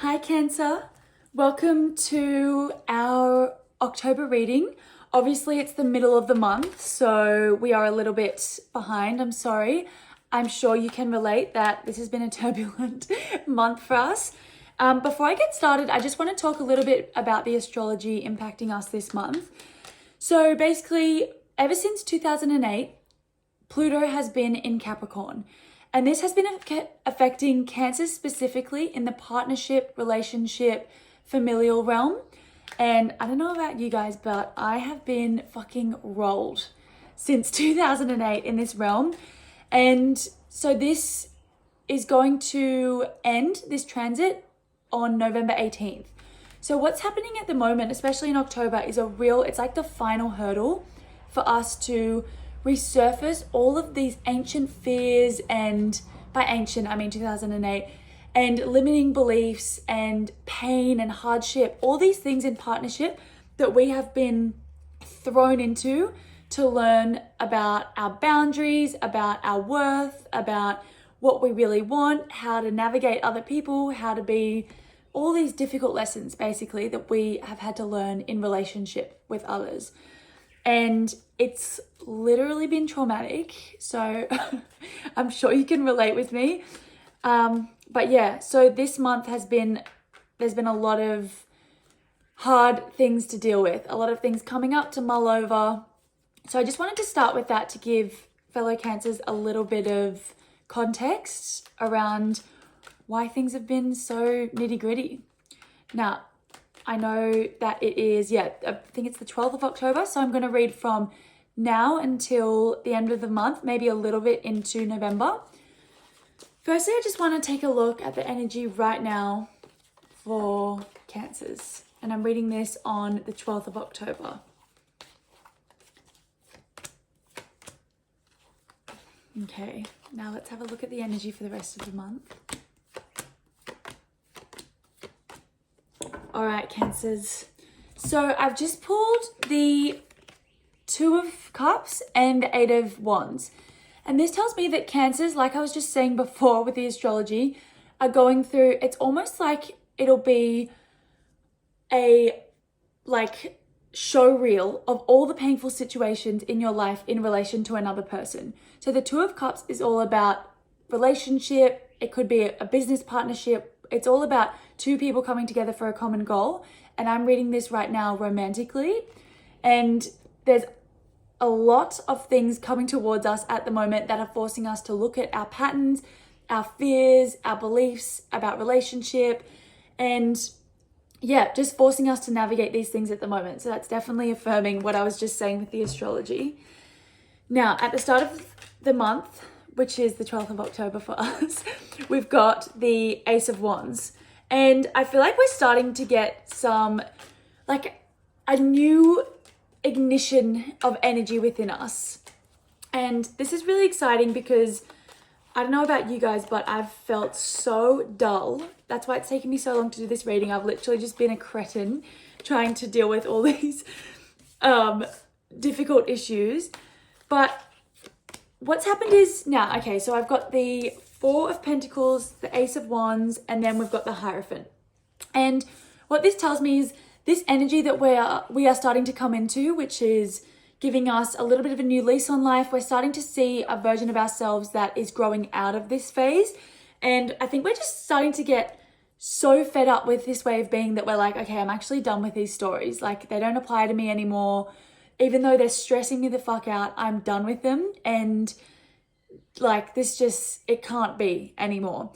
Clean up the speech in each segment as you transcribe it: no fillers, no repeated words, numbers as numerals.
Hi Cancer, welcome to our October reading. Obviously it's the middle of the month, so we are a little bit behind, I'm sorry. I'm sure you can relate that this has been a turbulent month for us. Before I get started, I just want to talk a little bit about the astrology impacting us this month. So basically, ever since 2008, Pluto has been in Capricorn. And this has been affecting Cancer specifically in the partnership, relationship, familial realm. And I don't know about you guys, but I have been fucking rolled since 2008 in this realm. And so this is going to end, this transit, on November 18th. So what's happening at the moment, especially in October, is it's like the final hurdle for us to resurface all of these ancient fears, and by ancient I mean 2008, and limiting beliefs and pain and hardship, all these things in partnership that we have been thrown into to learn about our boundaries, about our worth, about what we really want, how to navigate other people, how to be, all these difficult lessons basically that we have had to learn in relationship with others. And it's literally been traumatic, so I'm sure you can relate with me. But yeah, so this month there's been a lot of hard things to deal with, a lot of things coming up to mull over. So I just wanted to start with that to give fellow Cancers a little bit of context around why things have been so nitty gritty. Now, I know that it is, I think it's the 12th of October. So I'm going to read from now until the end of the month, maybe a little bit into November. Firstly, I just want to take a look at the energy right now for Cancers. And I'm reading this on the 12th of October. Okay, now let's have a look at the energy for the rest of the month. All right, Cancers. So I've just pulled the Two of Cups and the Eight of Wands. And this tells me that Cancers, like I was just saying before with the astrology, are going through, it's almost like it'll be a show reel of all the painful situations in your life in relation to another person. So the Two of Cups is all about relationship. It could be a business partnership. It's all about two people coming together for a common goal. And I'm reading this right now romantically. And there's a lot of things coming towards us at the moment that are forcing us to look at our patterns, our fears, our beliefs about relationship, and just forcing us to navigate these things at the moment. So that's definitely affirming what I was just saying with the astrology. Now, at the start of the month, which is the 12th of October for us, we've got the Ace of Wands. And I feel like we're starting to get some, a new ignition of energy within us. And this is really exciting because I don't know about you guys, but I've felt so dull. That's why it's taken me so long to do this reading. I've literally just been a cretin trying to deal with all these difficult issues. But what's happened is now, okay, so I've got the Four of Pentacles, the Ace of Wands, and then we've got the Hierophant. And what this tells me is this energy that we are starting to come into, which is giving us a little bit of a new lease on life. We're starting to see a version of ourselves that is growing out of this phase. And I think we're just starting to get so fed up with this way of being that we're like, okay, I'm actually done with these stories. Like, they don't apply to me anymore. Even though they're stressing me the fuck out, I'm done with them. And it can't be anymore.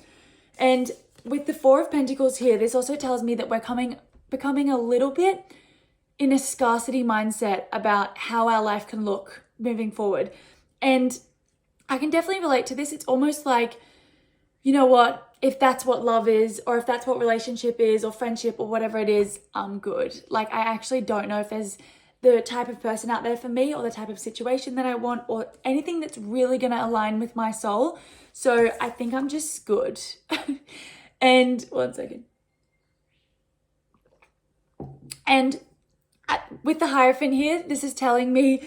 And with the Four of Pentacles here, this also tells me that we're becoming a little bit in a scarcity mindset about how our life can look moving forward. And I can definitely relate to this. It's almost like, you know what, if that's what love is, or if that's what relationship is, or friendship, or whatever it is, I'm good. I actually don't know if there's the type of person out there for me, or the type of situation that I want, or anything that's really going to align with my soul. So I think I'm just good. And one second. And with the Hierophant here, this is telling me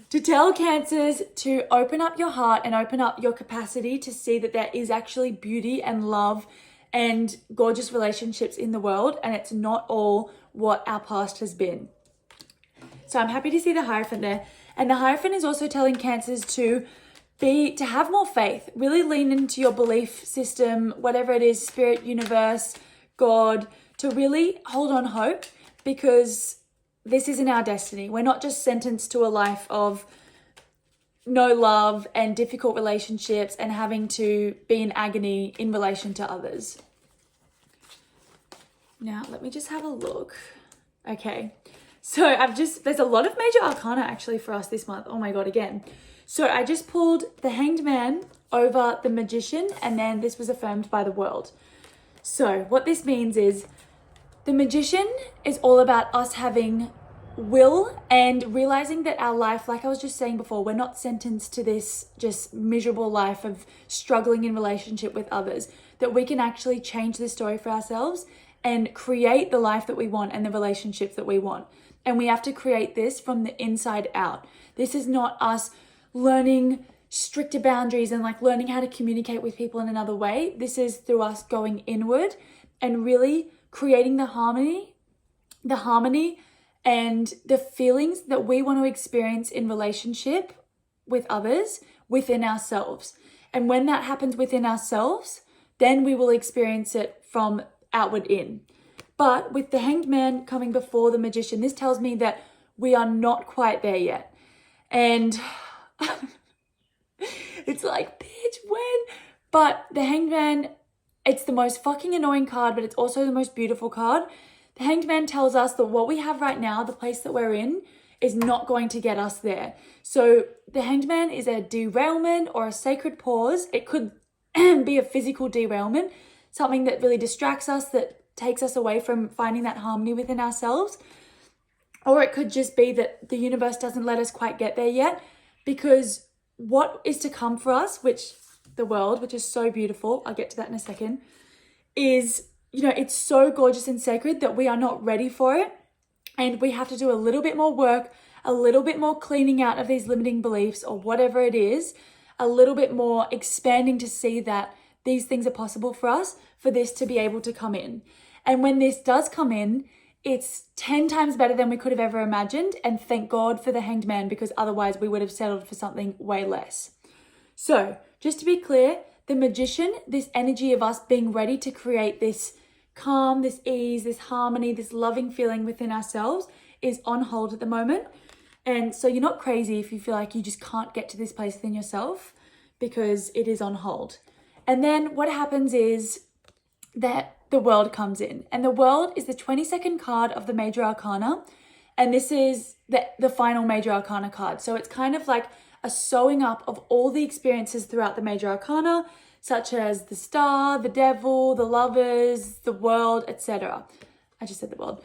to tell Cancers to open up your heart and open up your capacity to see that there is actually beauty and love and gorgeous relationships in the world, and it's not all what our past has been. So I'm happy to see the Hierophant there. And the Hierophant is also telling Cancers to have more faith, really lean into your belief system, whatever it is, spirit, universe, God, to really hold on hope, because this isn't our destiny. We're not just sentenced to a life of no love and difficult relationships and having to be in agony in relation to others. Now, let me just have a look. Okay. So there's a lot of major arcana actually for us this month. Oh my God, again. So I just pulled the Hanged Man over the Magician, and then this was affirmed by the World. So what this means is the Magician is all about us having will and realizing that our life, like I was just saying before, we're not sentenced to this just miserable life of struggling in relationship with others, that we can actually change the story for ourselves and create the life that we want and the relationships that we want. And we have to create this from the inside out. This is not us learning stricter boundaries and like learning how to communicate with people in another way. This is through us going inward and really creating the harmony and the feelings that we want to experience in relationship with others within ourselves. And when that happens within ourselves, then we will experience it from outward in. But with the Hanged Man coming before the Magician, this tells me that we are not quite there yet. And it's like, bitch, when? But the Hanged Man, it's the most fucking annoying card, but it's also the most beautiful card. The Hanged Man tells us that what we have right now, the place that we're in, is not going to get us there. So the Hanged Man is a derailment or a sacred pause. It could be a physical derailment, something that really distracts us, that takes us away from finding that harmony within ourselves. Or it could just be that the universe doesn't let us quite get there yet, because what is to come for us, which the World, which is so beautiful, I'll get to that in a second, is, it's so gorgeous and sacred that we are not ready for it. And we have to do a little bit more work, a little bit more cleaning out of these limiting beliefs or whatever it is, a little bit more expanding to see that these things are possible for us, for this to be able to come in. And when this does come in, it's 10 times better than we could have ever imagined. And thank God for the Hanged Man, because otherwise we would have settled for something way less. So just to be clear, the Magician, this energy of us being ready to create this calm, this ease, this harmony, this loving feeling within ourselves, is on hold at the moment. And so you're not crazy if you feel like you just can't get to this place within yourself, because it is on hold. And then what happens is that the World comes in, and the World is the 22nd card of the Major Arcana. And this is the final Major Arcana card. So it's kind of like a sewing up of all the experiences throughout the Major Arcana, such as the Star, the Devil, the Lovers, the World, etc. I just said the World.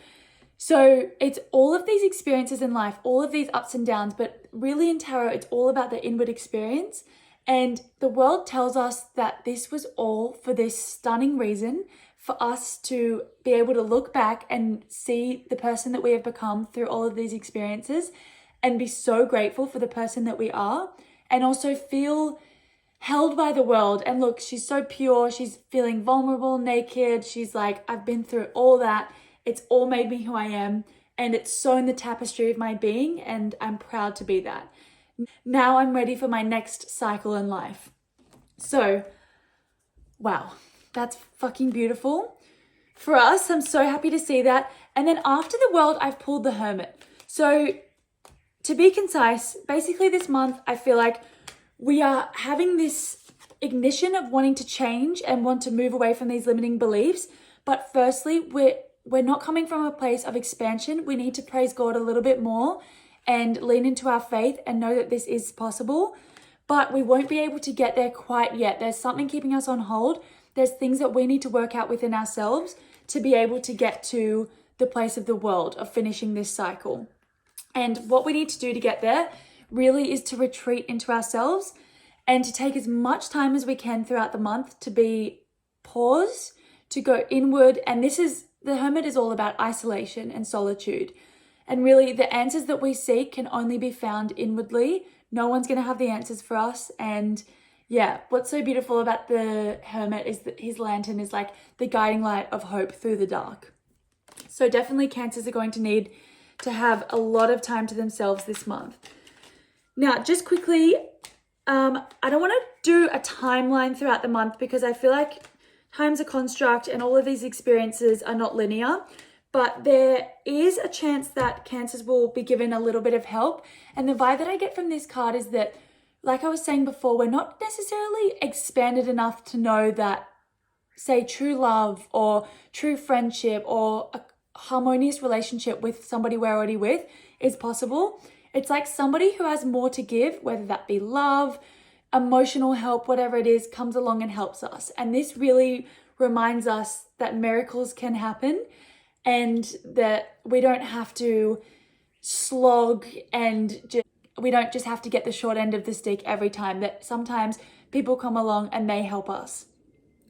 So it's all of these experiences in life, all of these ups and downs, but really in tarot, it's all about the inward experience. And the World tells us that this was all for this stunning reason, for us to be able to look back and see the person that we have become through all of these experiences and be so grateful for the person that we are, and also feel held by the World. And look, she's so pure. She's feeling vulnerable, naked. She's like, I've been through all that. It's all made me who I am, and it's sewn the tapestry of my being, and I'm proud to be that. Now I'm ready for my next cycle in life. So, wow, that's fucking beautiful. For us, I'm so happy to see that. And then after the World, I've pulled the Hermit. So to be concise, basically this month, I feel like we are having this ignition of wanting to change and want to move away from these limiting beliefs. But firstly, we're not coming from a place of expansion. We need to praise God a little bit more and lean into our faith and know that this is possible. But we won't be able to get there quite yet. There's something keeping us on hold. There's things that we need to work out within ourselves to be able to get to the place of the World, of finishing this cycle. And what we need to do to get there really is to retreat into ourselves and to take as much time as we can throughout the month to be pause, to go inward. And the Hermit is all about isolation and solitude. And really the answers that we seek can only be found inwardly. No one's going to have the answers for us. And Yeah, what's so beautiful about the Hermit is that his lantern is like the guiding light of hope through the dark. So definitely Cancers are going to need to have a lot of time to themselves this month. Now, just quickly, I don't want to do a timeline throughout the month because I feel like time's a construct and all of these experiences are not linear. But there is a chance that Cancers will be given a little bit of help. And the vibe that I get from this card is that, like I was saying before, we're not necessarily expanded enough to know that, say, true love or true friendship or a harmonious relationship with somebody we're already with is possible. It's like somebody who has more to give, whether that be love, emotional help, whatever it is, comes along and helps us. And this really reminds us that miracles can happen and that we don't have to slog and we don't just have to get the short end of the stick every time, that sometimes people come along and they help us.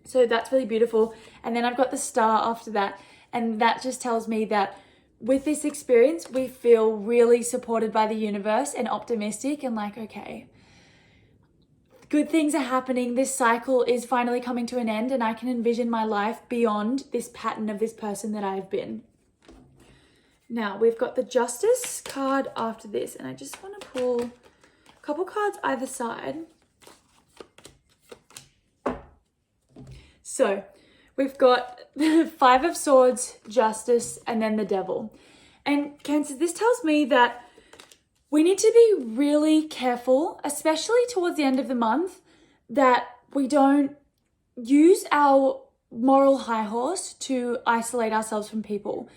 So that's really beautiful. And then I've got the star after that. And that just tells me that with this experience, we feel really supported by the universe and optimistic and like, okay, good things are happening. This cycle is finally coming to an end and I can envision my life beyond this pattern of this person that I've been. Now we've got the Justice card after this, and I just want to pull a couple cards either side. So we've got the Five of Swords, Justice, and then the Devil. And Cancer, this tells me that we need to be really careful, especially towards the end of the month, that we don't use our moral high horse to isolate ourselves from people.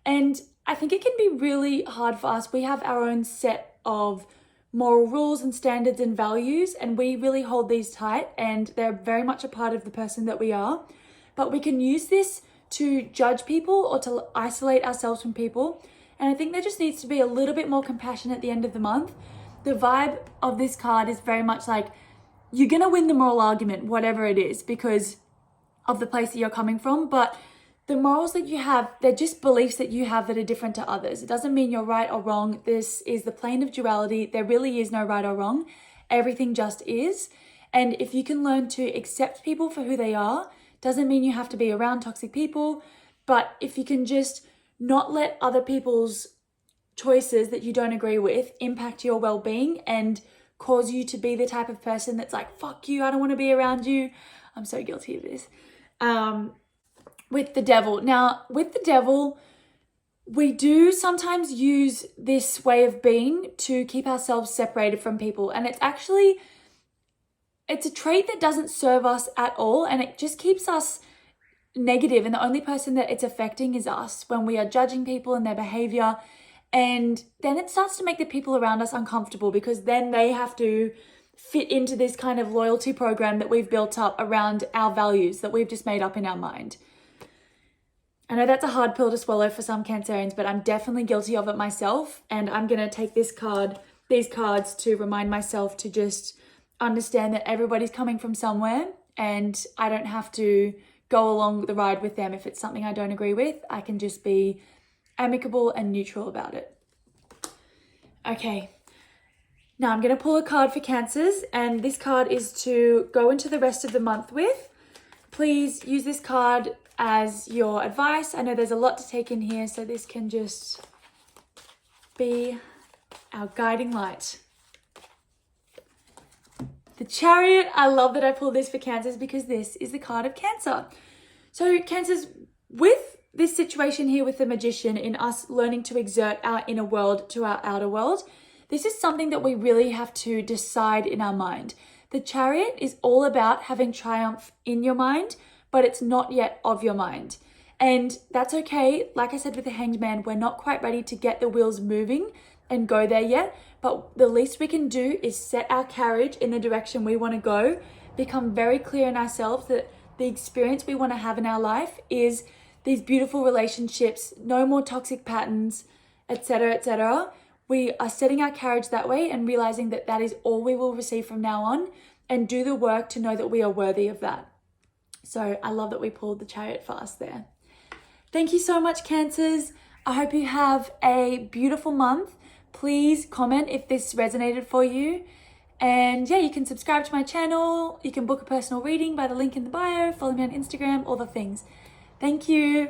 And I think it can be really hard for us. We have our own set of moral rules and standards and values, and we really hold these tight, and they're very much a part of the person that we are. But we can use this to judge people or to isolate ourselves from people. And I think there just needs to be a little bit more compassion at the end of the month. The vibe of this card is very much like you're going to win the moral argument, whatever it is, because of the place that you're coming from. But the morals that you have, they're just beliefs that you have that are different to others. It doesn't mean you're right or wrong. This is the plane of duality. There really is no right or wrong. Everything just is. And if you can learn to accept people for who they are, doesn't mean you have to be around toxic people. But if you can just not let other people's choices that you don't agree with impact your well-being and cause you to be the type of person that's like, fuck you, I don't want to be around you. I'm so guilty of this. With the Devil. Now, with the Devil, we do sometimes use this way of being to keep ourselves separated from people. And it's a trait that doesn't serve us at all. And it just keeps us negative. And the only person that it's affecting is us when we are judging people and their behavior. And then it starts to make the people around us uncomfortable because then they have to fit into this kind of loyalty program that we've built up around our values that we've just made up in our mind. I know that's a hard pill to swallow for some Cancerians, but I'm definitely guilty of it myself. And I'm going to take these cards to remind myself to just understand that everybody's coming from somewhere and I don't have to go along the ride with them if it's something I don't agree with. I can just be amicable and neutral about it. Okay. Now I'm going to pull a card for Cancers, and this card is to go into the rest of the month with. Please use this card as your advice. I know there's a lot to take in here, so this can just be our guiding light. The Chariot. I love that I pulled this for Cancers because this is the card of Cancer. So Cancers, with this situation here with the Magician, in us learning to exert our inner world to our outer world, this is something that we really have to decide in our mind. The Chariot is all about having triumph in your mind, but it's not yet of your mind. And that's okay. Like I said with the Hanged Man, we're not quite ready to get the wheels moving and go there yet. But the least we can do is set our carriage in the direction we want to go, become very clear in ourselves that the experience we want to have in our life is these beautiful relationships, no more toxic patterns, etc., etc. We are setting our carriage that way and realizing that that is all we will receive from now on, and do the work to know that we are worthy of that. So I love that we pulled the Chariot for us there. Thank you so much, Cancers. I hope you have a beautiful month. Please comment if this resonated for you. And yeah, you can subscribe to my channel. You can book a personal reading by the link in the bio. Follow me on Instagram, all the things. Thank you.